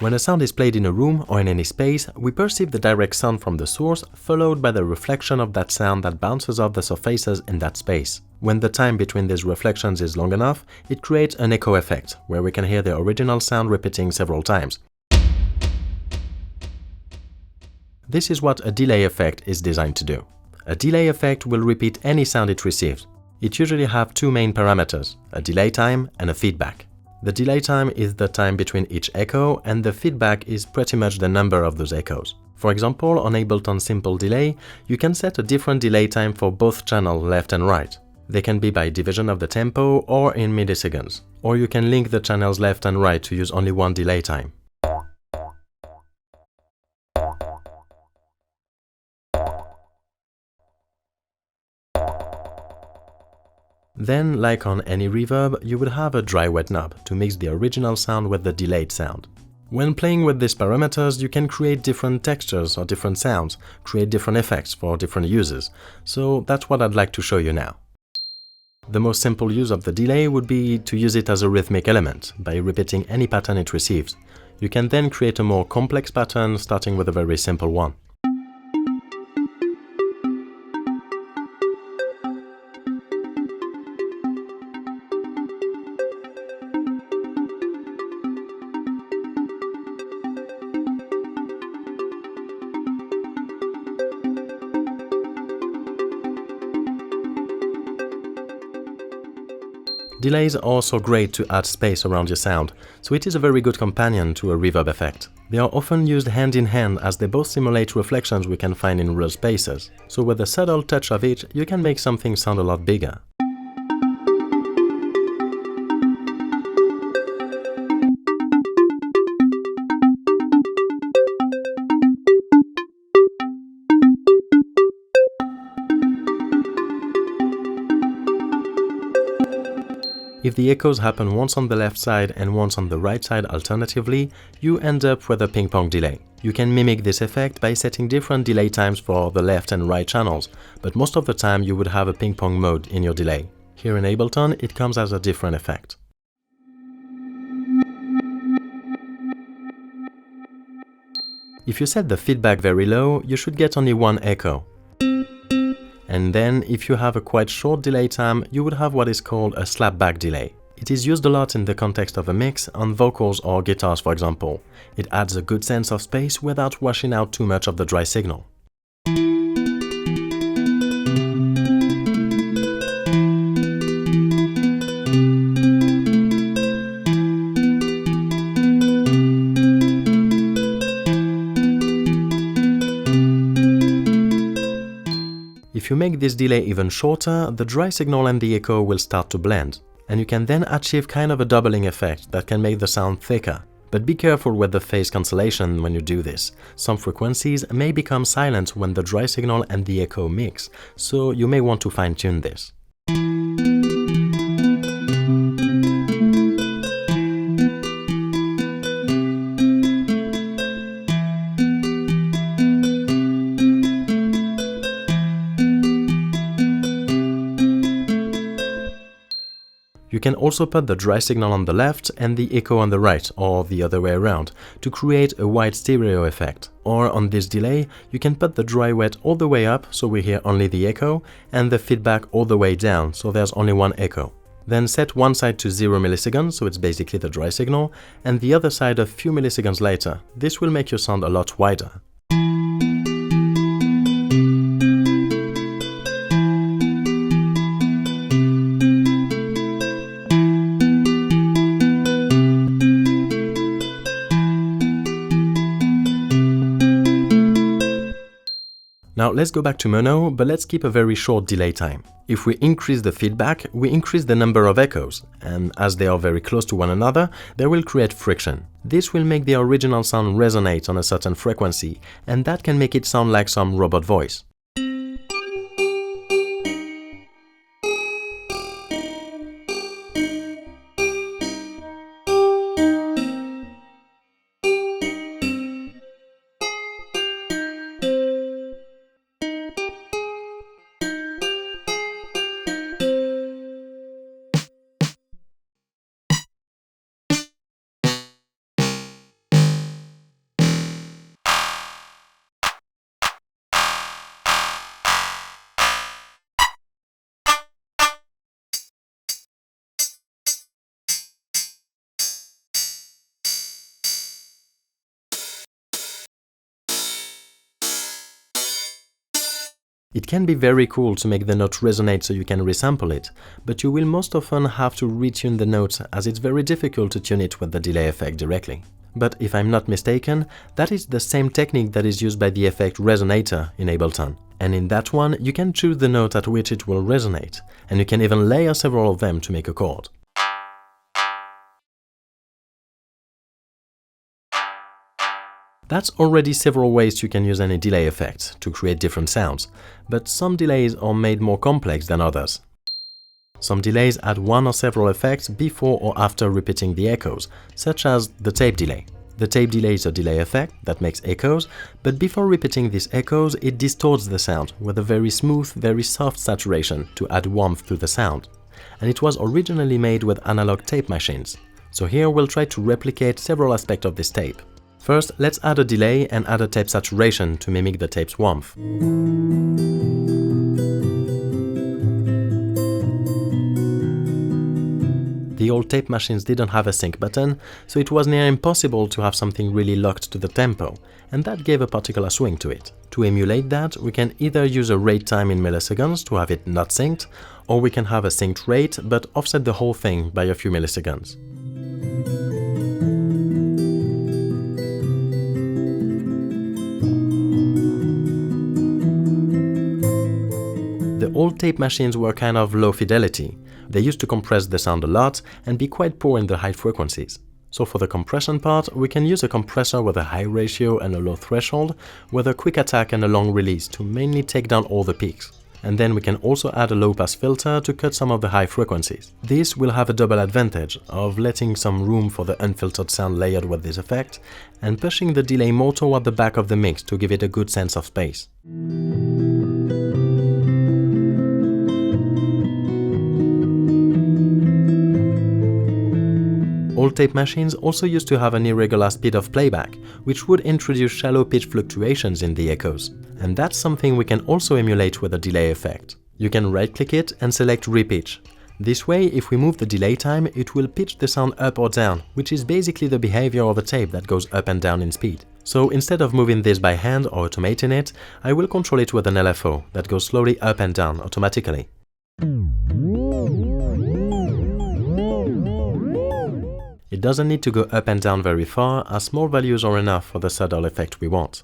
When a sound is played in a room or in any space, we perceive the direct sound from the source, followed by the reflection of that sound that bounces off the surfaces in that space. When the time between these reflections is long enough, it creates an echo effect, where we can hear the original sound repeating several times. This is what a delay effect is designed to do. A delay effect will repeat any sound it receives. It usually has two main parameters, a delay time and a feedback. The delay time is the time between each echo, and the feedback is pretty much the number of those echoes. For example, on Ableton Simple Delay, you can set a different delay time for both channels left and right. They can be by division of the tempo or in milliseconds. Or you can link the channels left and right to use only one delay time. Then, like on any reverb, you would have a dry-wet knob to mix the original sound with the delayed sound. When playing with these parameters, you can create different textures or different sounds, create different effects for different uses. So that's what I'd like to show you now. The most simple use of the delay would be to use it as a rhythmic element, by repeating any pattern it receives. You can then create a more complex pattern starting with a very simple one. Delays are also great to add space around your sound, so it is a very good companion to a reverb effect. They are often used hand in hand as they both simulate reflections we can find in real spaces, so with a subtle touch of each, you can make something sound a lot bigger. If the echoes happen once on the left side and once on the right side alternatively, you end up with a ping-pong delay. You can mimic this effect by setting different delay times for the left and right channels, but most of the time you would have a ping-pong mode in your delay. Here in Ableton, it comes as a different effect. If you set the feedback very low, you should get only one echo. And then, if you have a quite short delay time, you would have what is called a slapback delay. It is used a lot in the context of a mix, on vocals or guitars for example. It adds a good sense of space without washing out too much of the dry signal. If you make this delay even shorter, the dry signal and the echo will start to blend, and you can then achieve kind of a doubling effect that can make the sound thicker. But be careful with the phase cancellation when you do this. Some frequencies may become silent when the dry signal and the echo mix, so you may want to fine-tune this. You can also put the dry signal on the left and the echo on the right, or the other way around, to create a wide stereo effect. Or on this delay, you can put the dry wet all the way up, so we hear only the echo, and the feedback all the way down, so there's only one echo. Then set one side to 0 milliseconds, so it's basically the dry signal, and the other side a few milliseconds later. This will make your sound a lot wider. Now let's go back to mono, but let's keep a very short delay time. If we increase the feedback, we increase the number of echoes, and as they are very close to one another, they will create friction. This will make the original sound resonate on a certain frequency, and that can make it sound like some robot voice. It can be very cool to make the note resonate so you can resample it, but you will most often have to retune the notes as it's very difficult to tune it with the delay effect directly. But if I'm not mistaken, that is the same technique that is used by the effect Resonator in Ableton. And in that one, you can choose the note at which it will resonate, and you can even layer several of them to make a chord. That's already several ways you can use any delay effect to create different sounds, but some delays are made more complex than others. Some delays add one or several effects before or after repeating the echoes, such as the tape delay. The tape delay is a delay effect that makes echoes, but before repeating these echoes, it distorts the sound with a very smooth, very soft saturation to add warmth to the sound. And it was originally made with analog tape machines. So here we'll try to replicate several aspects of this tape. First, let's add a delay and add a tape saturation to mimic the tape's warmth. The old tape machines didn't have a sync button, so it was near impossible to have something really locked to the tempo, and that gave a particular swing to it. To emulate that, we can either use a rate time in milliseconds to have it not synced, or we can have a synced rate but offset the whole thing by a few milliseconds. The old tape machines were kind of low fidelity. They used to compress the sound a lot and be quite poor in the high frequencies. So for the compression part, we can use a compressor with a high ratio and a low threshold, with a quick attack and a long release to mainly take down all the peaks. And then we can also add a low-pass filter to cut some of the high frequencies. This will have a double advantage of letting some room for the unfiltered sound layered with this effect, and pushing the delay more toward the back of the mix to give it a good sense of space. Old tape machines also used to have an irregular speed of playback, which would introduce shallow pitch fluctuations in the echoes. And that's something we can also emulate with a delay effect. You can right-click it and select Repitch. This way, if we move the delay time, it will pitch the sound up or down, which is basically the behavior of a tape that goes up and down in speed. So instead of moving this by hand or automating it, I will control it with an LFO that goes slowly up and down automatically. It doesn't need to go up and down very far, as small values are enough for the subtle effect we want.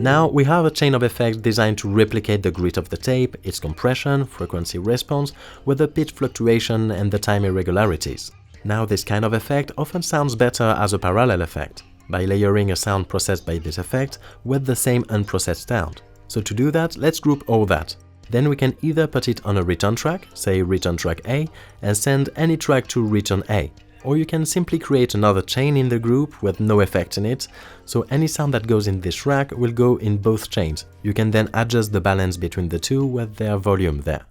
Now we have a chain of effects designed to replicate the grit of the tape, its compression, frequency response, with the pitch fluctuation and the time irregularities. Now this kind of effect often sounds better as a parallel effect, by layering a sound processed by this effect with the same unprocessed sound. So to do that, let's group all that. Then we can either put it on a return track, say return track A, and send any track to return A. Or you can simply create another chain in the group with no effect in it, so any sound that goes in this track will go in both chains. You can then adjust the balance between the two with their volume there.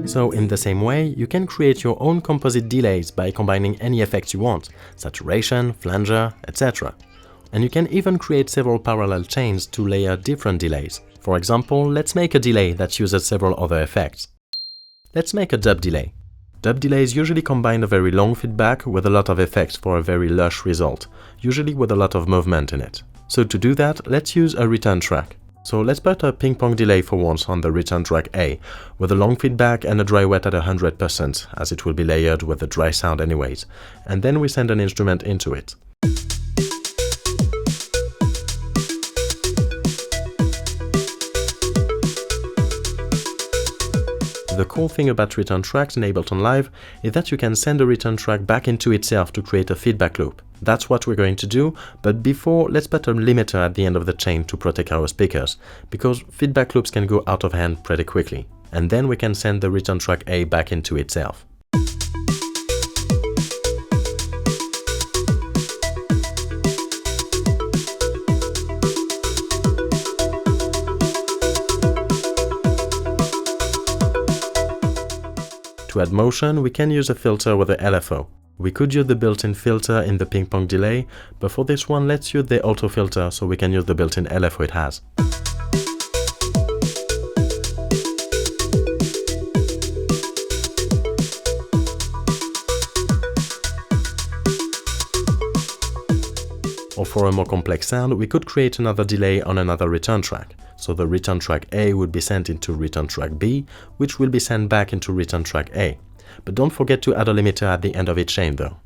So in the same way, you can create your own composite delays by combining any effects you want, saturation, flanger, etc. And you can even create several parallel chains to layer different delays. For example, let's make a delay that uses several other effects. Let's make a dub delay. Dub delays usually combine a very long feedback with a lot of effects for a very lush result, usually with a lot of movement in it. So to do that, let's use a return track. So let's put a ping-pong delay for once on the return track A, with a long feedback and a dry wet at 100%, as it will be layered with the dry sound anyways, and then we send an instrument into it. The cool thing about return tracks in Ableton Live is that you can send a return track back into itself to create a feedback loop. That's what we're going to do, but before, let's put a limiter at the end of the chain to protect our speakers, because feedback loops can go out of hand pretty quickly. And then we can send the return track A back into itself. To to add motion, we can use a filter with the LFO. We could use the built-in filter in the ping-pong delay, but for this one, let's use the auto filter so we can use the built-in LFO it has. Or for a more complex sound, we could create another delay on another return track. So the return track A would be sent into return track B, which will be sent back into return track A. But don't forget to add a limiter at the end of each chain though.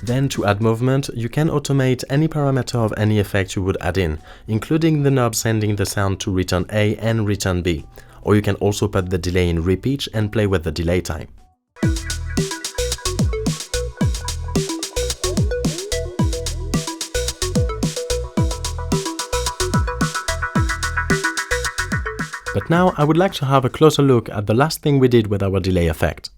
Then to add movement, you can automate any parameter of any effect you would add in, including the knob sending the sound to return A and return B. Or you can also put the delay in repitch and play with the delay time. But now I would like to have a closer look at the last thing we did with our delay effect.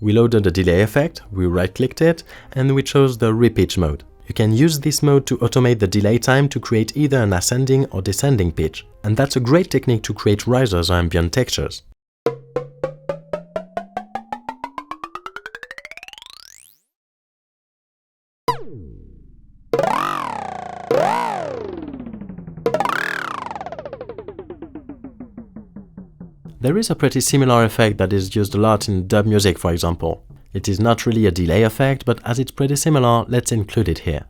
We loaded the delay effect, we right-clicked it, and we chose the Repitch mode. You can use this mode to automate the delay time to create either an ascending or descending pitch, and that's a great technique to create risers or ambient textures. There is a pretty similar effect that is used a lot in dub music, for example. It is not really a delay effect, but as it's pretty similar, let's include it here.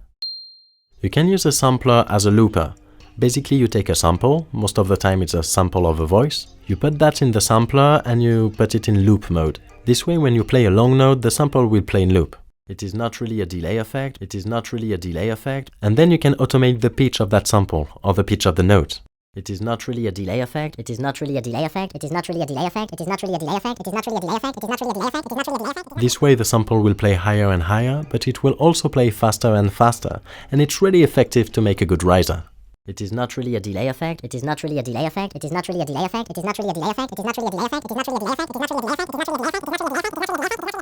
You can use a sampler as a looper. Basically, you take a sample, most of the time it's a sample of a voice, you put that in the sampler and you put it in loop mode. This way, when you play a long note, the sample will play in loop. It is not really a delay effect, and then you can automate the pitch of that sample, or the pitch of the note. It is not really a delay effect. This way the sample will play higher and higher, but it will also play faster and faster, and it's really effective to make a good riser. It is not really a delay effect.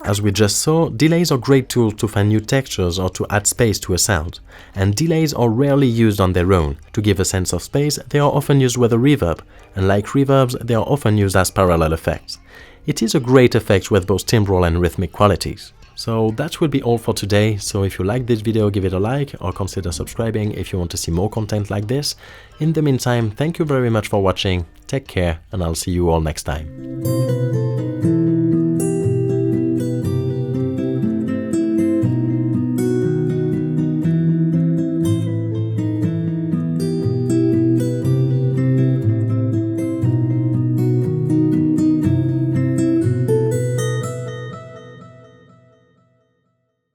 As we just saw, delays are great tools to find new textures or to add space to a sound. And delays are rarely used on their own. To give a sense of space, they are often used with a reverb, and like reverbs, they are often used as parallel effects. It is a great effect with both timbral and rhythmic qualities. So that will be all for today, so if you like this video, give it a like or consider subscribing if you want to see more content like this. In the meantime, thank you very much for watching, take care, and I'll see you all next time.